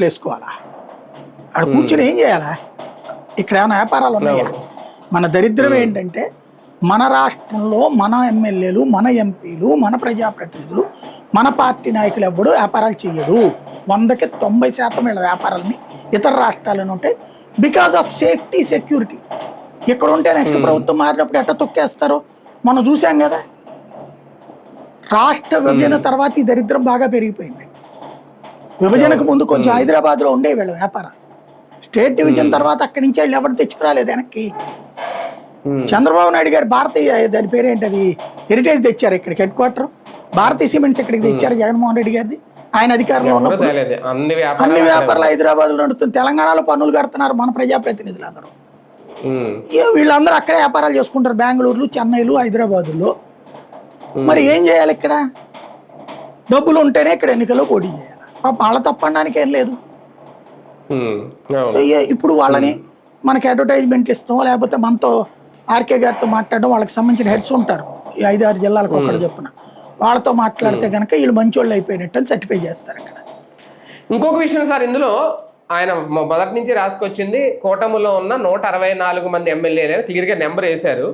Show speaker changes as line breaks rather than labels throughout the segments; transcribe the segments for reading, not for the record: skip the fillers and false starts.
వేసుకోవాలా? ఆడ కూర్చొని ఏం చేయాలా? ఇక్కడ ఏమైనా వ్యాపారాలు ఉన్నాయా? మన దరిద్రం ఏంటంటే మన రాష్ట్రంలో మన ఎమ్మెల్యేలు, మన ఎంపీలు, మన ప్రజాప్రతినిధులు, మన పార్టీ నాయకులు ఎవ్వడూ వ్యాపారాలు చేయడు. 100కి 90% వీళ్ళ వ్యాపారాలని ఇతర రాష్ట్రాలను ఉంటాయి. Because of safety, security. ఇక్కడ ఉంటే నెక్స్ట్ ప్రభుత్వం మారినప్పుడు ఎట్లా తొక్కేస్తారో మనం చూసాం కదా. రాష్ట్ర విభజన తర్వాత ఈ దరిద్రం బాగా పెరిగిపోయింది. విభజనకు ముందు కొంచెం హైదరాబాద్లో ఉండే వీళ్ళ వ్యాపారం. స్టేట్ డివిజన్ తర్వాత అక్కడి నుంచి వాళ్ళు ఎవరు తెచ్చుకురాలేదు వెనక్కి. చంద్రబాబు నాయుడు గారు భారతీయ, దాని పేరేంటది, హెరిటేజ్ తెచ్చారు ఇక్కడికి, హెడ్ క్వార్టర్. భారతీయ సిమెంట్స్ ఇక్కడికి తెచ్చారు జగన్మోహన్ రెడ్డి గారిది. ఆయన అధికారంలో ఉన్నప్పుడు అన్ని వ్యాపారాలు హైదరాబాద్ లో నడుస్తుంది. తెలంగాణలో పన్నులు కడుతున్నారు మన ప్రజాప్రతినిధులు అందరూ. వీళ్ళందరూ అక్కడే వ్యాపారాలు చేసుకుంటారు, బెంగళూరులో, చెన్నైలు, హైదరాబాదులో. మరి ఏం చేయాలి? ఇక్కడ డబ్బులు ఉంటేనే ఇక్కడ ఎన్నికల్లో పోటీ చేయాలి. పాప వాళ్ళ తప్పడానికి ఏం లేదు. ఇప్పుడు వాళ్ళని మనకి అడ్వర్టైజ్మెంట్ ఇస్తాం, లేకపోతే మనతో ఆర్కే గారితో మాట్లాడడం, వాళ్ళకి సంబంధించిన హెడ్స్ ఉంటారు ఈ 5-6 జిల్లాలకు ఒకటి చెప్పున, వాళ్ళతో మాట్లాడితే కనుక వీళ్ళు మంచోళ్ళు అయిపోయినట్టు అని సర్టిఫై చేస్తారు అక్కడ.
ఇంకొక విషయం సార్, ఇందులో ఆయన మొదటి నుంచి రాసుకొచ్చింది కూటమిలో ఉన్న 164 మంది ఎమ్మెల్యేలు క్లియర్గా నెంబర్ వేశారు.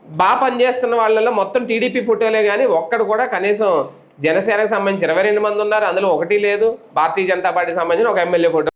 బాగా పనిచేస్తున్న వాళ్ళలో మొత్తం టీడీపీ ఫోటోలే కానీ ఒక్కడు కూడా కనీసం జనసేనకు సంబంధించి 22 మంది ఉన్నారు, అందులో ఒకటి లేదు భారతీయ జనతా పార్టీకి సంబంధించిన ఒక ఎమ్మెల్యే ఫోటో.